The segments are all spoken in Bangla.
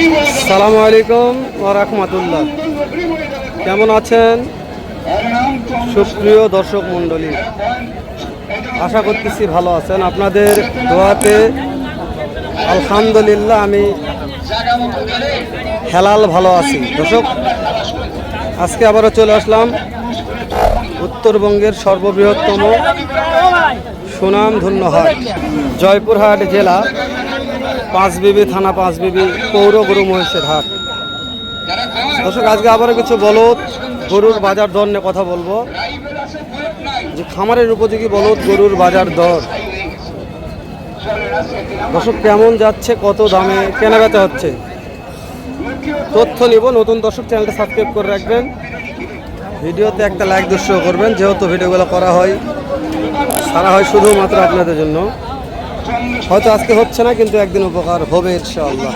আসসালামু আলাইকুম ওয়া রাহমাতুল্লাহ। কেমন আছেন সুপ্রিয় দর্শক মণ্ডলী? আশা করতেছি ভালো আছেন। আপনাদের দোয়াতে আলহামদুলিল্লাহ আমি হেলাল ভালো আছি। দর্শক, আজকে আবারও চলে আসলাম উত্তরবঙ্গের সর্ববৃহত্তম সুনামধন্য হাট, জয়পুরহাট জেলা, পাঁচবিবি থানা, পাঁচবিবি পৌর গরু মহিষের হাট। দর্শক, আজকে আবারও কিছু বলদ গরুর বাজার দর নিয়ে কথা বলবো, যে খামারের উপযোগী বলদ গরুর বাজার দর। দর্শক, কেমন যাচ্ছে, কত দামে কেনা বেচা হচ্ছে, তথ্য নিব। নতুন দর্শক, চ্যানেলটা সাবস্ক্রাইব করে রাখবেন, ভিডিওতে একটা লাইক দর্শক করবেন, যেহেতু ভিডিওগুলো করা হয় সারা হয় শুধুমাত্র আপনাদের জন্য। হয়তো আজকে হচ্ছে না, কিন্তু একদিন উপকার হবে ইনশাআল্লাহ।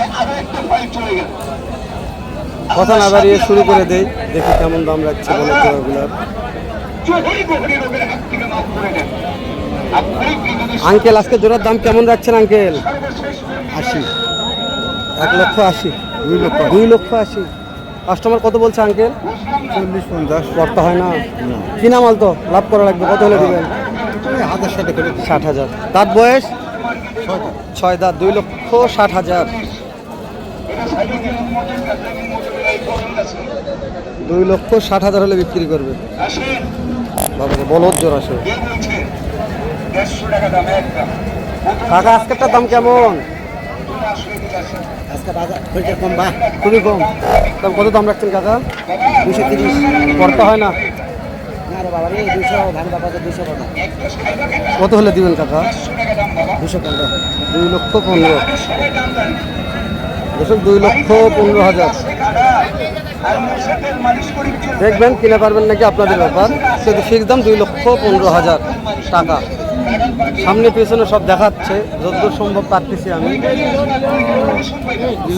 কথা না বাড়িয়ে শুরু করে দেই, দেখি কেমন দাম রাখছে বলদগুলার। আঙ্কেল, আজকে জোড়ার দাম কেমন রাখছেন আঙ্কেল? 80, 1,80,000, 2,80,000। কাস্টমার কত বলছে আঙ্কেল? 40-50 করতে হয় না? কিনা মাল তো লাভ করা লাগবে। কত হলে দিবেন? 60,000। দাঁত বয়স 6 দাঁত, 2,60,000। 2,60,000 হলে বিক্রি করবে। বাবা, বলদ জোর আসে। কাকা, আজকেরটার দাম কেমন? খুবই কম। কত দাম রাখছেন কাকা? 230। করতে হয় না? কত হলে দিবেন কাকা? 215। 2,15,000। দর্শক, 2,15,000। দেখবেন কিনে পারবেন নাকি, আপনাদের ব্যাপার। কিন্তু ফিক্স দাম 2,15,000 টাকা। সামনে পেছনে সব দেখাচ্ছে, যতদূর সম্ভব পারতেছি আমি।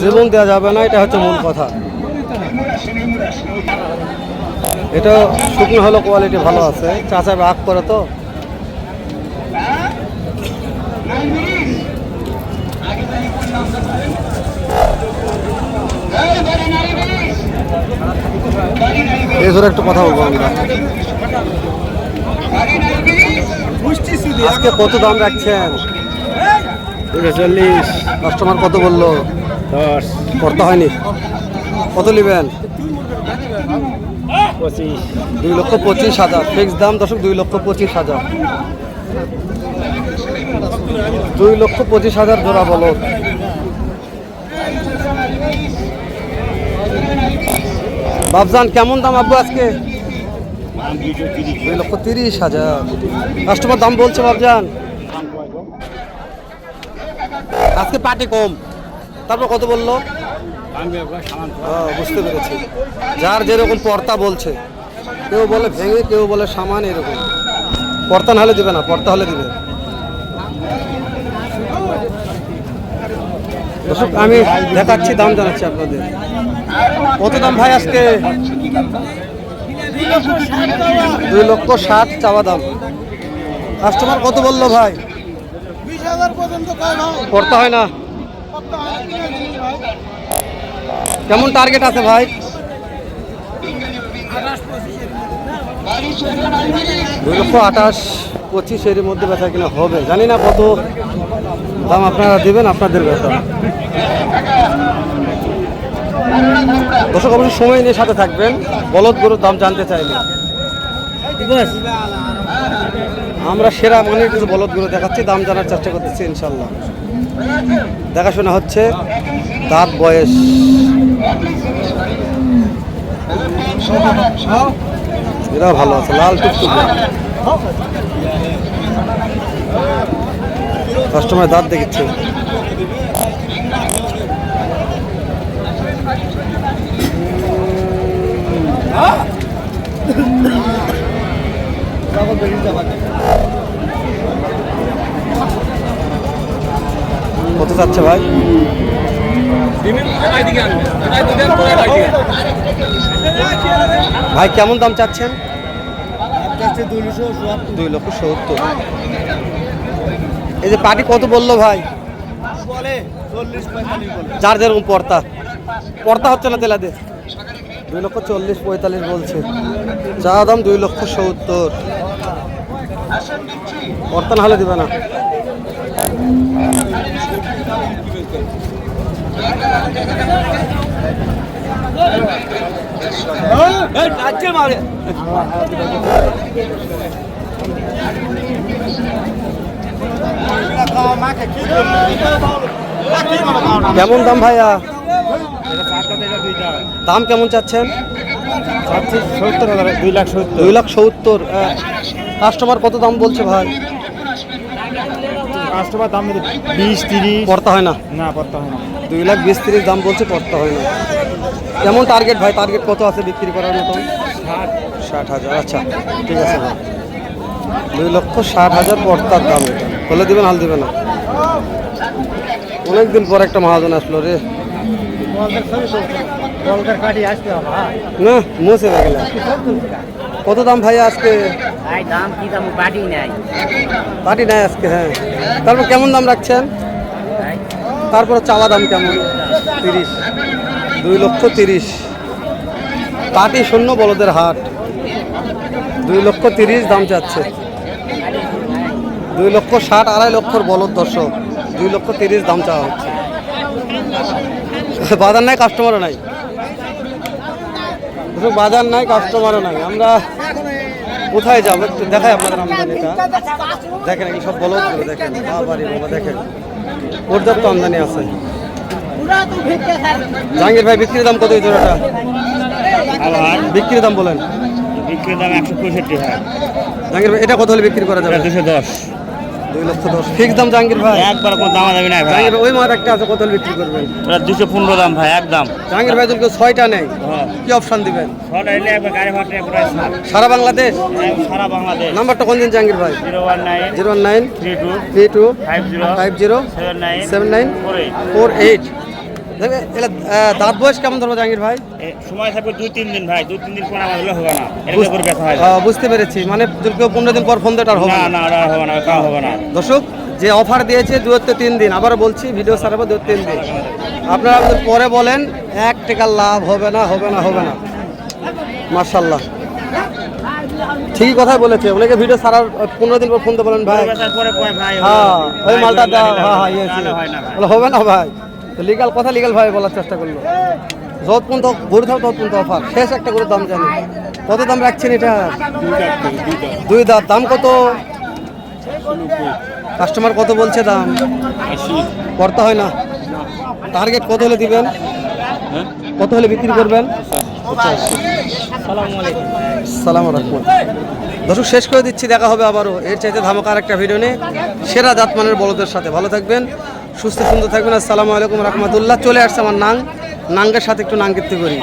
জীবন দেওয়া যাবে না, এটা হচ্ছে মূল কথা। এটা শুকনো হলো, কোয়ালিটি ভালো আছে। চাচা রাগ করে তো। এই ধরে একটু কথা বলবো আমরা। আজকে কত দাম রাখছেন? 40। কাস্টমার কত বললো? 10। করতে হয়নি? কত নেবেন? 25। 2,25,000 ফিক্স দাম। দর্শক, 2,25,000। 2,25,000 জোড়া বলদ। বাবজান, কেমন দাম আব্বু আজকে? 2,30,000। কাস্টমার দাম বলছে বাবজান। আজকে পার্টি কম, তারপর কত বললো? বুঝতে পেরেছি। যার যেরকম পর্তা বলছে, কেউ বলে ভেঙে, কেউ বলে সামান, এরকম। পর্তা না হলে দিবে না, পর্তা হলে দিবে। দর্শক, আমি দেখাচ্ছি, দাম জানাচ্ছি আপনাদের। কত দাম ভাই আজকে? 2,60,000 চাওয়া দাম। কাস্টমার কত বললো ভাই? 20,000 পর্যন্ত। করতে হয় না? কেমন টার্গেট আছে ভাই? 2,28,000-25 এর মধ্যে বেচা কিনা হবে। জানি না কত দাম আপনারা দিবেন, আপনাদের ব্যাপার। দর্শক, অবশ্যই সময় নিয়ে সাথে থাকবেন। বলদ গরুর দাম জানতে চাইলে আমরা সেরা মানের কিছু বলদ গরু দেখাচ্ছি, দাম জানার চেষ্টা করতেছি ইনশাল্লাহ। দেখাশোনা হচ্ছে। দাঁত বয়স এরাও ভালো আছে, লাল টুকটুকে। কাস্টমার দাঁত দেখেছে। কত চাচ্ছে ভাই? ভাই কেমন দাম চাচ্ছেন? 2,70,000। এই যে পার্টি কত বললো ভাই? যার যেরকম পর্তা পড়তা হচ্ছে না তেলাতে 2,40,45 বলছে, চা দাম 2,70,000। পড়তা না হলে দিবে না। কেমন দাম ভাইয়া? দাম কেমন চাচ্ছেন? 2,70,000। কাস্টমার কত দাম বলছে ভাই? কাস্টমার দাম 20-30 পড়তা হয় না। না পড়তে হয় না। 2,20,30 দাম বলছে, পড়তা হয় না। কেমন টার্গেট ভাই? টার্গেট কত আছে বিক্রি করার মতো? 60,000। আচ্ছা ঠিক আছে ভাই, 2,60,000 পড়তার দাম। হলে দিবেন, হাল দিবে না। অনেকদিন পর একটা মহাজন আসলো রে। না মুছে গেল। কত দাম ভাই আজকে? দাম কি দাম? বাড়ি নাই, পাটি নাই আজকে। হ্যাঁ, তারপর কেমন দাম রাখছেন? তারপর চাওয়া দাম কেমন? 30। 2,30,000। পাটি শূন্য বলদের হাট, 2,30,000 দাম চাচ্ছে। 2,60,000, 2,50,000 বলদ দর্শক, 2,30,000 দাম চাওয়া হচ্ছে। বাজার নাই, কাস্টমারও নাই। বাজার নাই, কাস্টমারও নাই। আমরা কোথায় যাবো একটু দেখাই আপনাদের আমদানিটা। দেখেন এগুলো সব বলদ করে, দেখেন বাবারি বাবা, দেখেন পর্যাপ্ত আমদানি আছে। জাহাঙ্গীর ভাই বিক্রির দাম কত এই জোড়াটা? বিক্রির দাম বলেন। বিক্রির দাম 165 হয়। জাহাঙ্গীর ভাই এটা কত হলে বিক্রি করা যাবে? 210। 2,10,000 ফিক্স দাম জাহাঙ্গীর ভাই। একবার কোনো দাম যাবে না ভাই। জাহাঙ্গীর ভাই ওই মাছ একটা আছে, কত হলে বিক্রি করবেন? ওটা 215 দাম ভাই, একদম। জাহাঙ্গীর ভাই যদি কেউ 6টা নেই হ্যাঁ, কি অপশন দিবেন? ছটা এলে একবার গাড়ি ভাড়া পুরো ছাড়। সারা বাংলাদেশ? সারা বাংলাদেশ। নাম্বারটা কোন দিন জাহাঙ্গীর ভাই? 019 019 32 32 50 50 79 79 48। দেখবে এলা দাঁত বয়স কেমন ধরবো জাহাঙ্গীর ভাই? সময় থাকবে 2-3 দিন ভাই, 2-3 দিন পর আমার হলে হবে না। এরকম করে ব্যথা হয়। বুঝতে পেরেছি, মানে যদি কেউ 15 দিন পর ফোন দেয় তার হবে না না। না, ওটা হবে না, কাউ হবে না। দর্শক যে অফার দিয়েছে 2-3 দিন, আবারও বলছি ভিডিও ছাড়াবো 2-3 দিন। আপনারা যদি পরে বলেন 1 টাকা লাভ হবে না, হবে না, হবে না। মাশাআল্লাহ ঠিকই কথাই বলেছে। অনেকে ভিডিও ছাড়ার 15 দিন পর ফোন দিয়ে বলেন ভাই ব্যথার পরে কয় ভাই হ্যাঁ ওই মালটা দাও, না, হ্যাঁ হ্যাঁ ইয়েছে না, হয় না ভাই। বলে হবে না ভাই। লিগাল কথা, লিগাল ভাই বলার চেষ্টা করলো। যত পর্যন্ত গরু থাকো তত পর্যন্ত অফার। শেষ একটা গরুর দাম জানি কত দাম রাখছেন এটা? 2 দাঁত। দাম কত? কাস্টমার কত বলছে দাম? 80। করতে হয় না। টার্গেট কত হলে দিবেন? কত হলে বিক্রি করবেন? সালাম আলাইকুম। দর্শক শেষ করে দিচ্ছি, দেখা হবে আবারও এর চাইতে ধামাকার একটা ভিডিও নিয়ে সেরা জাতমানের বলদের সাথে। ভালো থাকবেন, সুস্থ সুন্দর থাকবেন। আসসালামু আলাইকুম রহমতুল্লাহ। চলে আসছে আমার নাঙ্গের সাথে একটু নাঙ্গিত্তি করি।